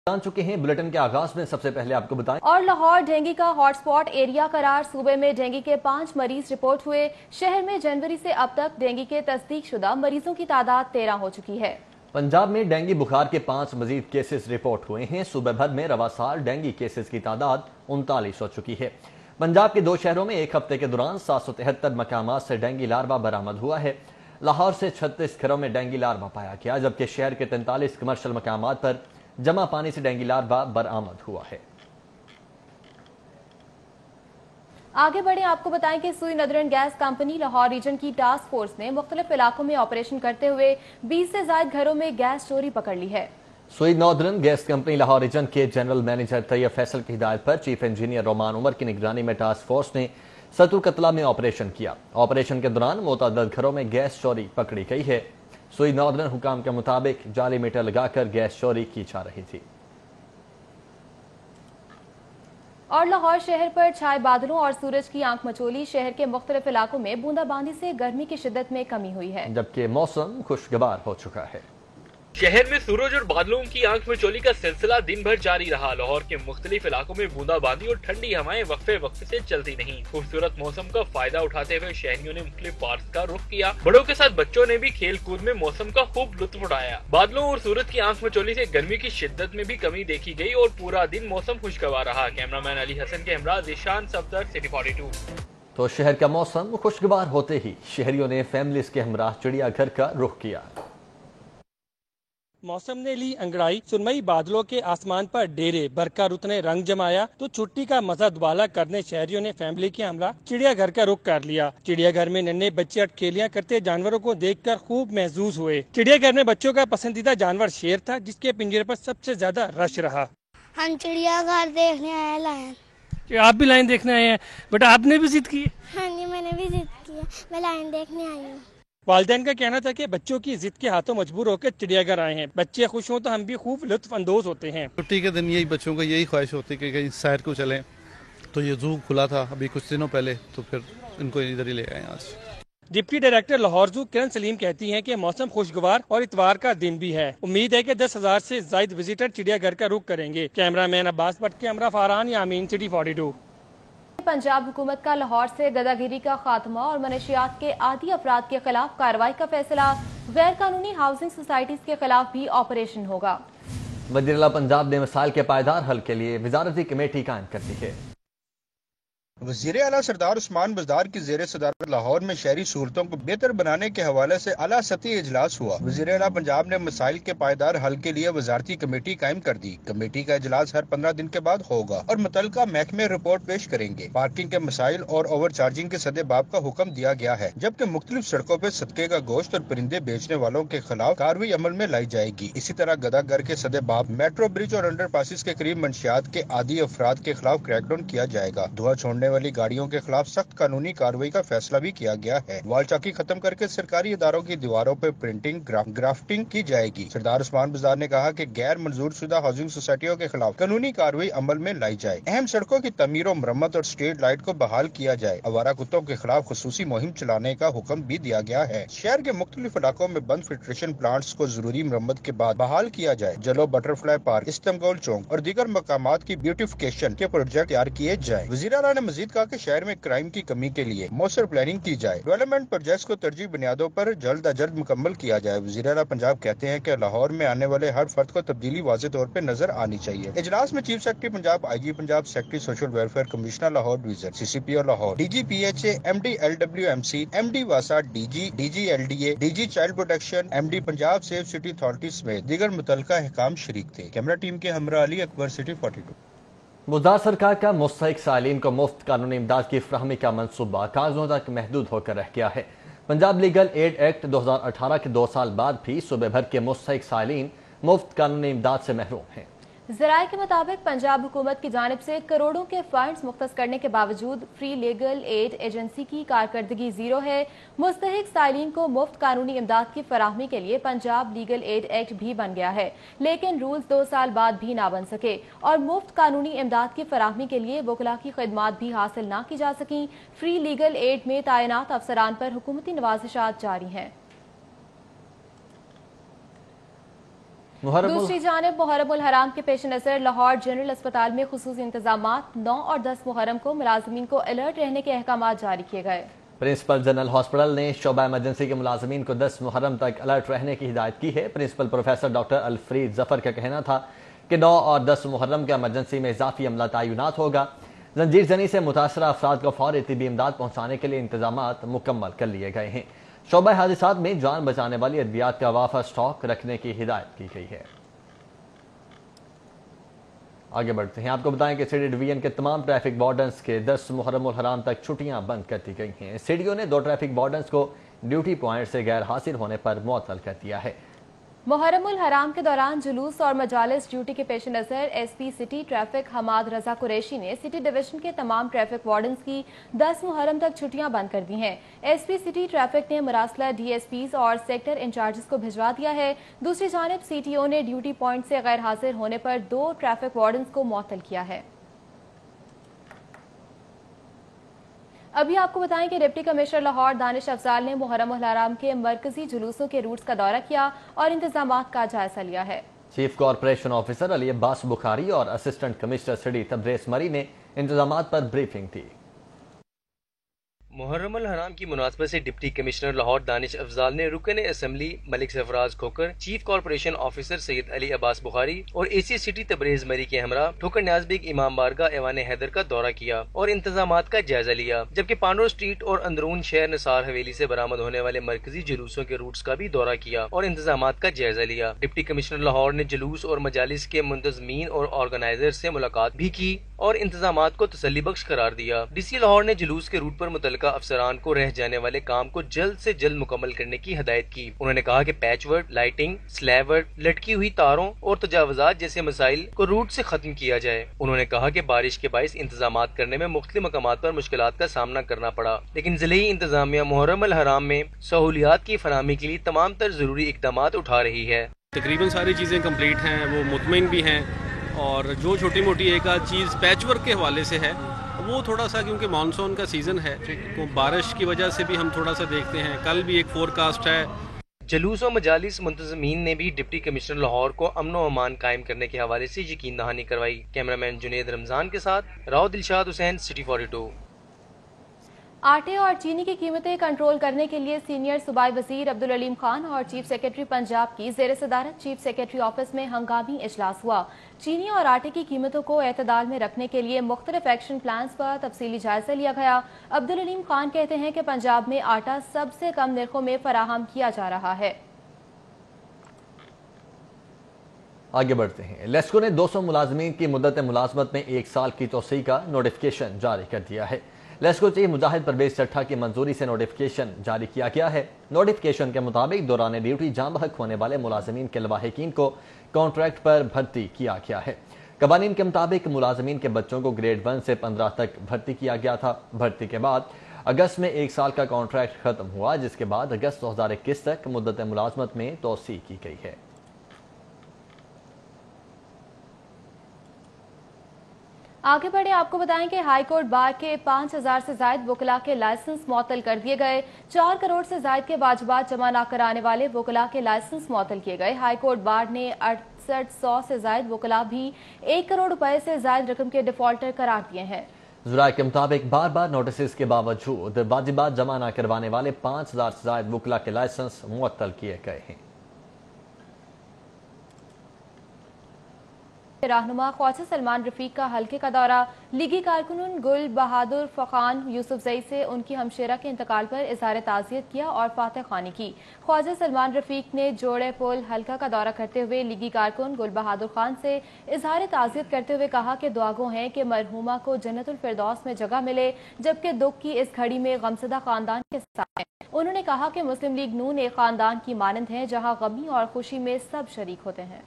जान चुके हैं। बुलेटिन के आगाज में सबसे पहले आपको बताएं और लाहौर डेंगू का हॉटस्पॉट एरिया करार। सूबे में डेंगू के 5 मरीज रिपोर्ट हुए। शहर में जनवरी से अब तक डेंगू के तस्दीक शुदा मरीजों की तादाद 13 हो चुकी है। पंजाब में डेंगू बुखार के 5 मजीद केसेस रिपोर्ट हुए हैं। सूबे भर में रवा साल डेंगू केसेस की तादाद 39 हो चुकी है। पंजाब के 2 शहरों में एक हफ्ते के दौरान 773 मकामात से डेंगू लार्वा बरामद हुआ है। लाहौर से 36 घरों में डेंगू लार्वा पाया गया, जबकि शहर के 43 कमर्शियल मकामात पर जमा पानी से डेंगू लार्वा बरामद हुआ है। आगे बढ़े, आपको बताएं कि Sui northern gas company Lahore region की टास्क फोर्स ने मुख्तलिफ इलाकों में ऑपरेशन करते हुए 20 से ज्यादा घरों में गैस चोरी पकड़ ली है। Sui northern gas company Lahore region के जनरल मैनेजर तैयब फैसल की हिदायत पर चीफ इंजीनियर रोमान उमर की निगरानी में टास्क फोर्स ने सतुल कतला में ऑपरेशन किया। ऑपरेशन के दौरान मुतअद्दिद घरों में गैस चोरी पकड़ी गई है। सुई नॉर्दर्न हुकाम के मुताबिक जाली मीटर लगाकर गैस चोरी की जा रही थी। और लाहौर शहर पर छाए बादलों और सूरज की आंख मचोली। शहर के मुख्तलिफ इलाकों में बूंदाबांदी से गर्मी की शिद्दत में कमी हुई है, जबकि मौसम खुशगवार हो चुका है। शहर में सूरज और बादलों की आंख में चोली का सिलसिला दिन भर जारी रहा। लाहौर के मुख्तलिफ इलाकों में बूंदाबांदी और ठंडी हवाएं वक्फे वक्फे से चलती नहीं। खूबसूरत मौसम का फायदा उठाते हुए शहरियों ने मुख्तलिफ पार्क का रुख किया। बड़ों के साथ बच्चों ने भी खेल कूद में मौसम का खूब लुत्फ उठाया। बादलों और सूरज की आंख में चोली से गर्मी की शिद्दत में भी कमी देखी गई और पूरा दिन मौसम खुशगवार रहा। कैमरामैन अली हसन के हमरा ज़ीशान सफदर, सिटी 42। तो शहर का मौसम खुशगवार होते ही शहरियों ने फैमिलीज के हमरा चिड़िया घर का रुख किया। मौसम ने ली अंगड़ाई, सुनमई बादलों के आसमान पर डेरे, बरका रुत ने रंग जमाया तो छुट्टी का मजा दुबाला करने शहरियों ने फैमिली के हमरा चिड़ियाघर का रुख कर लिया। चिड़ियाघर में नन्हे बच्चे अटखेलियां करते जानवरों को देखकर खूब महसूस हुए। चिड़ियाघर में बच्चों का पसंदीदा जानवर शेर था, जिसके पिंजरे पर सबसे ज्यादा रश रहा। हम चिड़ियाघर देखने आए लायन। आप भी लायन देखने आए हैं बेटा? आपने भी जिद की? हाँ जी, मैंने भी जिद की है, मैं लायन देखने आई हूँ। वालिदैन का कहना था कि बच्चों की जिद के हाथों मजबूर होकर चिड़ियाघर आए हैं। बच्चे खुश हों तो हम भी खूब लुत्फ अंदोज होते हैं। छुट्टी के दिन यही बच्चों को यही ख्वाहिश होती है कि कहीं सैर को चलें, तो ये जू खुला था अभी कुछ दिनों पहले, तो फिर इनको इधर ही ले आए आज। डिप्टी डायरेक्टर लाहौर जू किरण सलीम कहती हैं कि मौसम खुशगवार और इतवार का दिन भी है। उम्मीद है कि 10,000 से ज्यादा विजिटर चिड़ियाघर का रुख करेंगे। कैमरामैन अब्बास भट्ट के हमरा फारहान यामीन, सिटी 42। पंजाब हुकूमत का लाहौर से गदागिरी का खात्मा और मनशियात के आदी अफराद के खिलाफ कार्रवाई का फैसला। गैर कानूनी हाउसिंग सोसाइटीज के खिलाफ भी ऑपरेशन होगा। वज़ीर आला पंजाब ने मसाइल के पायदार हल के लिए वजारती कमेटी कायम कर दी है। वज़ीर आला सरदार उस्मान बज़दार की ज़ेर सदारत लाहौर में शहरी सहूलतों को बेहतर बनाने के हवाले से आला सतही इजलास हुआ। वज़ीर आला पंजाब ने मसाइल के पायदार हल के लिए वजारती कमेटी कायम कर दी। कमेटी का इजलास हर 15 दिन के बाद होगा और मुतल्लिका महकमे रिपोर्ट पेश करेंगे। पार्किंग के मसाइल और ओवर चार्जिंग के सदे बाब का हुक्म दिया गया है, जबकि मुख्तलिफ सड़कों पर सदके का गोश्त और परिंदे बेचने वालों के खिलाफ कार्रवाई अमल में लाई जाएगी। इसी तरह गदागर के सदे बाब, मेट्रो ब्रिज और अंडर पासिस के करीब मंशियात के आदी अफराद के खिलाफ क्रैकडाउन किया जाएगा। धुआं छोड़ने वाली गाड़ियों के खिलाफ सख्त कानूनी कार्रवाई का फैसला भी किया गया है। वाल चाकी खत्म करके सरकारी इदारों की दीवारों पर प्रिंटिंग ग्राफ्टिंग की जाएगी। सरदार उस्मान बज़दार ने कहा कि गैर मंजूर शुदा हाउसिंग सोसाइटियों के खिलाफ कानूनी कार्रवाई अमल में लाई जाए। अहम सड़कों की तमीर और मरम्मत और स्ट्रीट लाइट को बहाल किया जाए। आवारा कुत्तों के खिलाफ खुसूसी मुहिम चलाने का हुक्म भी दिया गया है। शहर के मुख्तलिफ इलाकों में बंद फिल्ट्रेशन प्लांट्स को जरूरी मरम्मत के बाद बहाल किया जाए। जलो बटरफ्लाई पार्क, इस्तांबुल चौक और दीगर मकामात की ब्यूटिफिकेशन के प्रोजेक्ट तैयार किए जाए। वज़ीर आला ने मजीद कहा कि शहर में क्राइम की कमी के लिए मौसर प्लानिंग की जाए। डेवलपमेंट प्रोजेक्ट्स को तरजीह बुनियादों पर जल्द अज जल्द मुकम्मल किया जाए। वज़ीर आला पंजाब कहते हैं कि लाहौर में आने वाले हर फर्द को तब्दीली वाज़ेह तौर पर नजर आनी चाहिए। इजलास में chief secretary Punjab, IG Punjab, secretary social welfare, commissioner Lahore division, CCPO Lahore, DG PHA, MD LWMC, MD वासा, DG LDA, DG child protection, MD Punjab safe city authority समेत दीगर मुतल्लिका अहकाम शरीक थे। कैमरा टीम के हमरा अली अकबर, सिटी 42। मुज़ार सरकार का मुस्तहिक सालीन को मुफ्त कानूनी इमदाद की फराहमी का मनसूबा कागजों तक महदूद होकर रह गया है। पंजाब लीगल एड एक्ट 2018 के 2 साल बाद भी सूबे भर के मुस्तहिक सालीन मुफ्त कानूनी इमदाद से महरूम हैं। ज़राए के मुताबिक पंजाब हुकूमत की जानिब से करोड़ों के फंड्स मुख्तस करने के बावजूद फ्री लीगल एड एजेंसी की कारकर्दगी जीरो है। मुस्तहिक साइलिन को मुफ्त कानूनी इमदाद की फराहमी के लिए पंजाब लीगल एड एक्ट भी बन गया है, लेकिन रूल्स 2 साल बाद भी ना बन सके और मुफ्त कानूनी इमदाद की फराहमी के लिए वकला की खिदमात भी हासिल ना की जा सकी। फ्री लीगल एड में तैनात अफसरान पर हुकूमती नवाजिशात जारी हैं। दूसरी जानिब मुहर्रम उल हराम के पेश नज़र लाहौर जनरल अस्पताल में खुसूसी इंतजामात 9 और 10 मुहर्रम को मुलाजमीन को अलर्ट रहने के अहकाम जारी किए गए। प्रिंसिपल जनरल हॉस्पिटल ने शोबा इमरजेंसी के मुलाजमीन को 10 मुहर्रम तक अलर्ट रहने की हिदायत की है। Principal professor doctor Alfreed Zafar का कहना था कि 9 और 10 मुहर्रम का इमरजेंसी में इजाफी अमला तैनात होगा। जंजीर जनी से मुतासरा अफराद को फौरी तिब्बी इमदाद पहुँचाने के लिए इंतजामात मुकम्मल कर लिए गए हैं। शोबा हादिसात में जान बचाने वाली अद्वियात का वाफा स्टॉक रखने की हिदायत की गई है। आगे बढ़ते हैं, आपको बताएं कि सिटी डिवीजन के तमाम ट्रैफिक वार्डन्स के 10 मुहर्रम उल हराम तक छुट्टियां बंद कर दी गई हैं। सीडीओ ने 2 ट्रैफिक वार्डन्स को ड्यूटी पॉइंट से गैर हाजिर होने पर मुअत्तल कर दिया है। मुहर्रम उल हराम के दौरान जुलूस और मजालिस ड्यूटी के पेश नज़र एसपी सिटी ट्रैफिक हमाद रजा कुरैशी ने सिटी डिवीजन के तमाम ट्रैफिक वार्डन्स की 10 मुहर्रम तक छुट्टियां बंद कर दी हैं। एसपी सिटी ट्रैफिक ने मरासला डीएसपीज और सेक्टर इंचार्जेस को भिजवा दिया है। दूसरी जानिब सीटीओ ने ड्यूटी पॉइंट से गैर हाजिर होने पर 2 ट्रैफिक वार्डन्स को मुअत्तल किया है। अभी आपको बताएं कि डिप्टी कमिश्नर लाहौर दानिश अफजाल ने मुहर्रम उल हराम के मरकजी जुलूसों के रूट्स का दौरा किया और इंतजामात का जायजा लिया है। Chief corporation officer Ali Abbas Bukhari और असिस्टेंट कमिश्नर सिटी तबरेज मरी ने इंतजामात पर ब्रीफिंग दी। मुहर्रम उल हराम की मुनासबत से डिप्टी कमिश्नर लाहौर दानिश अफजाल ने रुकन assembly Malik Sarfraz Khokhar, chief corporation officer Syed Ali Abbas Bukhari और एसी सिटी तबरेज मरी के हमरा ठोकर न्याज बेग इमाम बारगाह एवान हैदर का दौरा किया और इंतजामात का जायजा लिया, जबकि पांडो स्ट्रीट और अंदरून शहर निसार हवेली से बरामद होने वाले मरकजी जुलूसों के रूट्स का भी दौरा किया और इंतजामात का जायजा लिया। डिप्टी कमिश्नर लाहौर ने जुलूस और मजालिस के मुंतजमीन और ऑर्गेनाइजर से मुलाकात भी की और इंतजामात को तसल्ली बख्श करार दिया। डीसी लाहौर ने जुलूस के रूट पर मुतल्लिका अफसरान को रह जाने वाले काम को जल्द से जल्द मुकम्मल करने की हिदायत की। उन्होंने कहा कि patch work, lighting, slab work, लटकी हुई तारों और तजावुजात जैसे मसाइल को रूट से खत्म किया जाए। उन्होंने कहा कि बारिश के बाइस इंतजामात करने में मुख्तलिफ मकामात पर मुश्किलात का सामना करना पड़ा, लेकिन जिले इंतजामिया मुहर्रम उल हराम में सहूलियात की फराहमी के लिए तमाम तर जरूरी इकदामात उठा रही है। तकरीबन सारी चीजें कम्प्लीट हैं, वो मुतमईन भी हैं और जो छोटी मोटी एक आध चीज़ पैच वर्क के हवाले से है वो थोड़ा सा, क्योंकि मानसून का सीज़न है तो बारिश की वजह से भी हम थोड़ा सा देखते हैं। कल भी एक फोरकास्ट है। जुलूस और मजालिस मुंतजमीन ने भी डिप्टी कमिश्नर लाहौर को अमन व अमान कायम करने के हवाले से यकीन दहानी करवाई। कैमरामैन जुनेद रमजान के साथ राव दिलशाद हुसैन, सिटी 42। आटे और चीनी की कीमतें कंट्रोल करने के लिए सीनियर सूबाई वजीर अब्दुल अलीम खान और चीफ सेक्रेटरी पंजाब की जेर सदारत चीफ सेक्रेटरी ऑफिस में हंगामी इजलास हुआ। चीनी और आटे की कीमतों को एतदाल में रखने के लिए मुख्तलिफ एक्शन प्लान पर तफसीली जायजा लिया गया। अब्दुल अलीम खान कहते हैं कि पंजाब में आटा सबसे कम निर्खों में फराहम किया जा रहा है। आगे बढ़ते हैं, लेस्को ने 200 मुलाजमीन की मुद्दत मुलाजमत में 1 साल की तोसी का नोटिफिकेशन जारी कर दिया है। लेस्को चीफ मुजाहिद परवेज चट्ठा की मंजूरी से नोटिफिकेशन जारी किया गया है। नोटिफिकेशन के मुताबिक दौरान ड्यूटी जाम बहक होने वाले मुलाजमीन के लवाहिकीन को कॉन्ट्रैक्ट पर भर्ती किया गया है। कवानीन के मुताबिक मुलाजमीन के बच्चों को ग्रेड 1 से 15 तक भर्ती किया गया था। भर्ती के बाद अगस्त में 1 साल का कॉन्ट्रैक्ट खत्म हुआ, जिसके बाद अगस्त 2021 तक मुद्दत मुलाजमत में तोसी की गई है। आगे बढ़े, आपको बताएं कि हाईकोर्ट बार के 5000 से ज्यादा वकला के लाइसेंस मुअत्तल कर दिए गए। 4 करोड़ से ज्यादा के वाजिबात जमा न कराने वाले वकला के लाइसेंस मुअत्तल किए गए। हाईकोर्ट बार ने 6800 से ज्यादा वकला भी 1 करोड़ रुपए से ज्यादा रकम के डिफॉल्टर करार दिए हैं। ज़राए के मुताबिक बार बार नोटिस के बावजूद वाजिबात जमा न करवाने वाले 5000 से ज्यादा वकला के लाइसेंस मुअत्तल किए गए हैं। रहनुमा ख्वाजा सलमान रफीक का हल्के का दौरा। लीगी कारकुन गुल बहादुर फखान यूसुफजई से उनकी हमशेरा के इंतकाल पर इजहार ताज़ियत किया और फातह खानी की। ख्वाजा सलमान रफीक ने जोड़े पुल हल्का का दौरा करते हुए लीगी कारकुन गुल बहादुर खान से इजहार ताज़ियत करते हुए कहा कि दुआगो हैं कि मरहूमा को जन्नतुल फिरदौस में जगह मिले, जबकि दुख की इस घड़ी में गमशदा खानदान के साथ है। उन्होंने कहा कि मुस्लिम लीग नून एक खानदान की मानंद है जहाँ गमी और खुशी में सब शरीक होते हैं।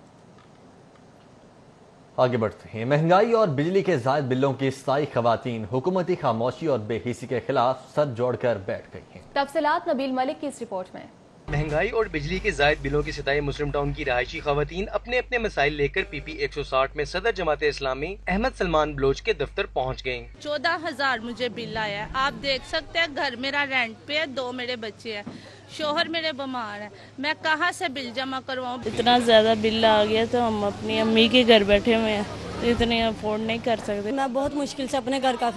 आगे बढ़ते हैं, महंगाई और बिजली के ज़ायद बिलों की स्थायी खवातीन हुकूमती खामोशी और बेहिसी के खिलाफ सर जोड़कर बैठ गई हैं। तफसीलात नबील मलिक की इस रिपोर्ट में। مہنگائی اور بجلی کے زائد بلوں کی ستائے مسلم ٹاؤن کی رہائشی خواتین اپنے اپنے مسائل لے کر پی پی 160 میں صدر جماعت اسلامی احمد سلمان بلوچ کے دفتر پہنچ گئیں۔ 14,000 مجھے بل آیا ہے، آپ دیکھ سکتے ہیں، گھر میرا رینٹ پہ ہے، 2 میرے بچے ہیں، شوہر میرے بیمار ہیں، میں کہاں سے بل جمع کرواؤں؟ اتنا زیادہ بل آ گیا تو ہم اپنی امی کے گھر بیٹھے ہوئے ہیں، اتنے افورڈ نہیں کر سکتے۔ میں بہت مشکل سے اپنے گھر کا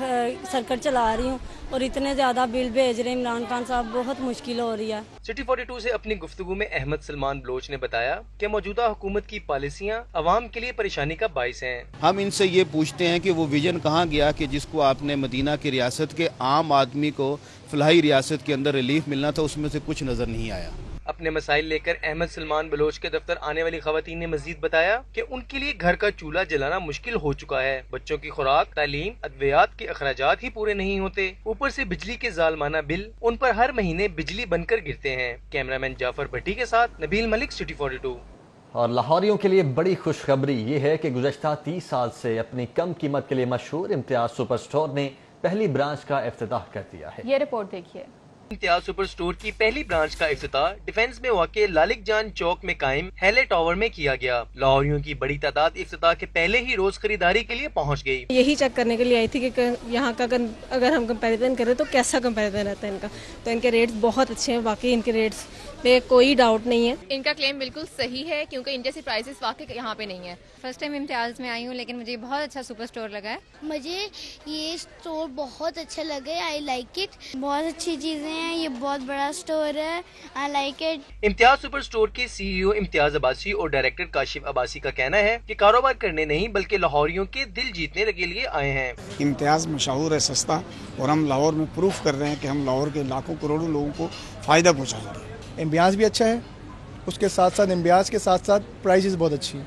سرکٹ چلا رہی ہوں اور اتنے زیادہ بل بھیج رہے ہیں عمران خان صاحب، بہت مشکل ہو رہی ہے۔ سٹی 42 سے اپنی گفتگو میں احمد سلمان بلوچ نے بتایا کہ موجودہ حکومت کی پالیسیاں عوام کے لیے پریشانی کا باعث ہیں۔ ہم ان سے یہ پوچھتے ہیں کہ وہ ویژن کہاں گیا کہ جس کو آپ نے مدینہ کی ریاست کے عام آدمی کو فلاحی ریاست کے اندر ریلیف ملنا تھا، اس میں سے کچھ نظر نہیں آیا۔ اپنے مسائل لے کر احمد سلمان بلوچ کے دفتر آنے والی خواتین نے مزید بتایا کہ ان کے لیے گھر کا چولہا جلانا مشکل ہو چکا ہے، بچوں کی خوراک، تعلیم، ادویات کے اخراجات ہی پورے نہیں ہوتے، اوپر سے بجلی کے ظالمانہ بل ان پر ہر مہینے بجلی بن کر گرتے ہیں۔ کیمرہ مین جعفر بھٹی کے ساتھ نبیل ملک، سٹی 42۔ اور لاہوریوں کے لیے بڑی خوشخبری یہ ہے کہ گزشتہ 30 سال سے اپنی کم قیمت کے لیے مشہور امتیاز سپر سٹور نے پہلی برانچ کا افتتاح کر دیا ہے۔ یہ رپورٹ دیکھیے۔ امتیاز سپر سٹور کی پہلی برانچ کا افتتاح ڈیفنس میں واقع لالک جان چوک میں قائم ہیلے ٹاور میں کیا گیا۔ لاہوریوں کی بڑی تعداد افتتاح کے پہلے ہی روز خریداری کے لیے پہنچ گئی۔ یہی چیک کرنے کے لیے آئی تھی کہ یہاں کا اگر ہم کمپیریزن کریں تو کیسا کمپیریزن رہتا ہے ان کا، تو ان کے ریٹس بہت اچھے ہیں، واقعی ان کے ریٹس پہ کوئی ڈاؤٹ نہیں ہے۔ ان کا کلیم بالکل صحیح ہے کیونکہ ان جیسی پرائسز واقعی یہاں پہ نہیں ہے۔ فرسٹ ٹائم امتیاز میں آئی ہوں لیکن مجھے بہت اچھا سپر سٹور لگا ہے۔ مجھے یہ اسٹور بہت اچھا لگا ہے، آئی لائک اٹ، بہت اچھی چیزیں ہیں، یہ بہت بڑا اسٹور ہے، I like it. Imtiaz super store کے سی ای او امتیاز عباسی اور ڈائریکٹر کاشف عباسی کا کہنا ہے کہ کاروبار کرنے نہیں بلکہ لاہوریوں کے دل جیتنے کے لیے آئے ہیں۔ امتیاز مشہور ہے، سستا، اور ہم لاہور میں پروف کر رہے ہیں کہ ہم لاہور کے لاکھوں کروڑوں لوگوں کو فائدہ پہنچائیں گے۔ امتیاز بھی اچھا ہے، اس کے ساتھ ساتھ امتیاز کے ساتھ ساتھ پرائزز بہت اچھی ہیں،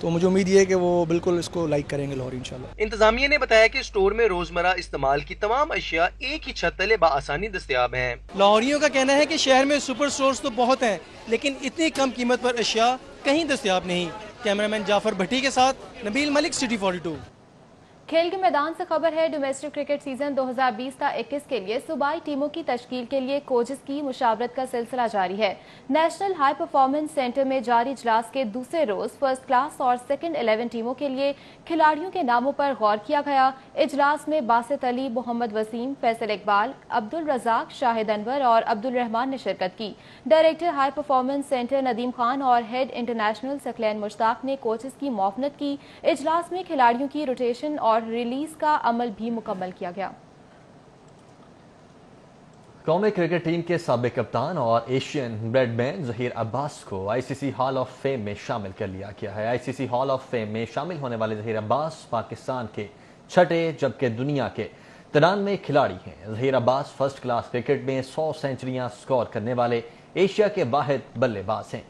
تو مجھے امید یہ ہے کہ وہ بالکل اس کو لائک کریں گے لاہوری انشاءاللہ۔ انتظامیہ نے بتایا کہ اسٹور میں روزمرہ استعمال کی تمام اشیاء ایک ہی چھت تلے بآسانی دستیاب ہیں۔ لاہوریوں کا کہنا ہے کہ شہر میں سپر سٹورز تو بہت ہیں لیکن اتنی کم قیمت پر اشیاء کہیں دستیاب نہیں۔ کیمرہ مین جعفر بھٹی کے ساتھ نبیل ملک، سٹی 42۔ کھیل کے میدان سے خبر ہے، ڈومیسٹک کرکٹ سیزن 2020-21 کے لیے صوبائی ٹیموں کی تشکیل کے لیے کوچز کی مشاورت کا سلسلہ جاری ہے۔ نیشنل ہائی پرفارمنس سینٹر میں جاری اجلاس کے دوسرے روز فرسٹ کلاس اور سیکنڈ 11 ٹیموں کے لیے کھلاڑیوں کے ناموں پر غور کیا گیا۔ اجلاس میں باسط علی، محمد وسیم، فیصل اقبال، عبد الرزاق، شاہد انور اور عبد الرحمان نے شرکت کی۔ Director high performance centre Nadeem Khan اور ہیڈ انٹرنیشنل ثقلین مشتاق نے کوچز کی معاونت کی۔ اجلاس میں کھلاڑیوں کی روٹیشن اور ریلیز کا عمل بھی مکمل کیا گیا۔ قومی کرکٹ ٹیم کے سابق کپتان اور ایشین بریڈ مین ظہیر عباس کو آئی سی سی ہال آف فیم میں شامل کر لیا گیا ہے۔ آئی سی سی ہال آف فیم میں شامل ہونے والے ظہیر عباس پاکستان کے چھٹے جبکہ دنیا کے 93 کھلاڑی ہیں۔ ظہیر عباس فرسٹ کلاس کرکٹ میں 100 سینچریاں سکور کرنے والے ایشیا کے واحد بلے باز ہیں۔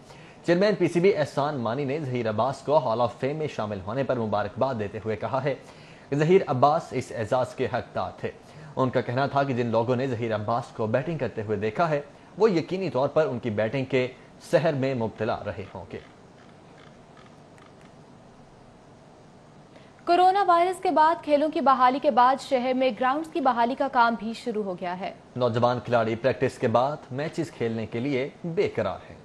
Chairman P C B Ehsan Mani نے ظہیر عباس کو ہال آف فیم میں شامل ہونے پر مبارکباد دیتے ہوئے کہا ہے کہ ظہیر عباس اس اعزاز کے حقدار تھے۔ ان کا کہنا تھا کہ جن لوگوں نے ظہیر عباس کو بیٹنگ کرتے ہوئے دیکھا ہے وہ یقینی طور پر ان کی بیٹنگ کے سحر میں مبتلا رہے ہوں گے۔ کورونا وائرس کے بعد کھیلوں کی بحالی کے بعد شہر میں گراؤنڈز کی بحالی کا کام بھی شروع ہو گیا ہے۔ نوجوان کھلاڑی پریکٹس کے بعد میچز کھیلنے کے لیے بے قرار ہیں۔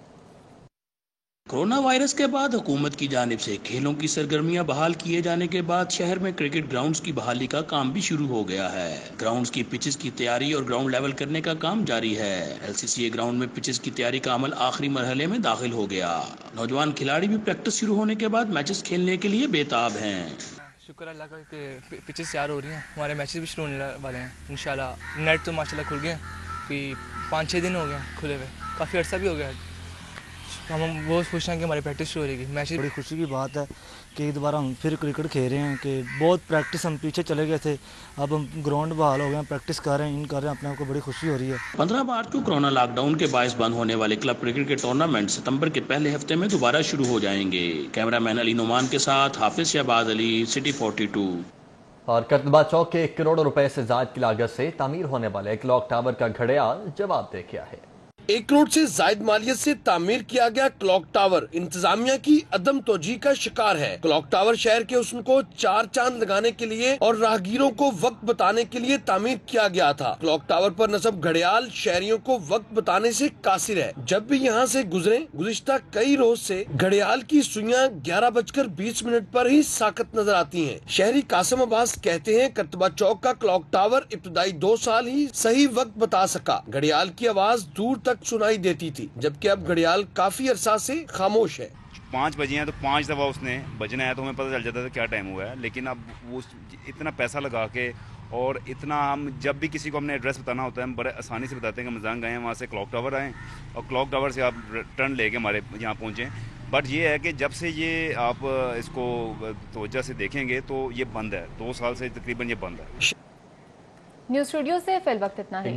کورونا وائرس کے بعد حکومت کی جانب سے کھیلوں کی سرگرمیاں بحال کیے جانے کے بعد شہر میں کرکٹ گراؤنڈز کی بحالی کا کام بھی شروع ہو گیا ہے۔ گراؤنڈز کی پچز کی تیاری اور گراؤنڈ لیول کرنے کا کام جاری ہے۔ L C C A ground میں پچز کی تیاری کا عمل آخری مرحلے میں داخل ہو گیا۔ نوجوان کھلاڑی بھی پریکٹس شروع ہونے کے بعد میچز کھیلنے کے لیے بےتاب ہیں۔ شکر اللہ کا کہ پچز تیار ہو رہی ہیں، ہمارے میچز بھی شروع ہونے والے ہیں انشاءاللہ۔ نیٹ تو ماشاءاللہ کھل گئے، کوئی 5-6 دن ہو گئے کھلے ہوئے، کافی عرصہ بھی ہو گیا۔ ہم بہت خوش ہیں کہ ہماری پریکٹس شروع ہو رہی ہے۔ میچ بڑی خوشی کی بات ہے کہ دوبارہ ہم پھر کرکٹ کھیل رہے ہیں، کہ بہت پریکٹس ہم پیچھے چلے گئے تھے، اب ہم گراؤنڈ بحال ہو گئے ہیں، پریکٹس کر رہے ہیں، اپنے آپ کو بڑی خوشی ہو رہی ہے۔ 15 مارچ کو کورونا لاک ڈاؤن کے باعث بند ہونے والے کلب کرکٹ کے ٹورنامنٹ ستمبر کے پہلے ہفتے میں دوبارہ شروع ہو جائیں گے۔ کیمرہ مین علی نعمان کے ساتھ حافظ شہباز علی، سٹی 42۔ اور کرتبہ چوک کے 1 کروڑ روپے سے زائد کی لاگت سے تعمیر ہونے والے کلاک ٹاور کا گھڑیال جواب دے گیا ہے۔ 1 करोड़ से जायद मालियत से तामीर किया गया क्लॉक टावर इंतजामिया की अदम तोजी का शिकार है। क्लॉक टावर शहर के हुस्न को 4 चांद लगाने के लिए और राहगीरों को वक्त बताने के लिए तामीर किया गया था। क्लॉक टावर पर नस्ब घड़ियाल शहरियों को वक्त बताने से कासिर है। जब भी यहाँ से गुजरे गुज़िश्ता कई रोज से घड़ियाल की सुइयां 11:20 पर ही साकत नजर आती हैं। शहरी कासिम अब्बास कहते हैं करतबा चौक का क्लॉक टावर इब्तदाई 2 साल ही सही वक्त बता सका। घड़ियाल की आवाज दूर तक सुनाई देती थी, जबकि अब घड़ियाल काफी अरसा से खामोश है। 5 बजे हैं तो 5 दफा उसने बजना है तो हमें पता चल जाता था क्या टाइम हुआ है, लेकिन अब वो इतना पैसा लगा के और इतना हम जब भी किसी को हमने एड्रेस बताना होता है हम बड़े आसानी से बताते हैं कि मजांग गए हैं, वहाँ से क्लॉक टावर आए और क्लॉक टावर से आप टर्न लेके हमारे यहाँ पहुँचे। बट ये है कि जब से ये आप इसको तवज्जो से देखेंगे तो ये बंद है, 2 साल से तकरीबन ये बंद है। न्यूज़ स्टूडियो से फिल वक्त इतना ही।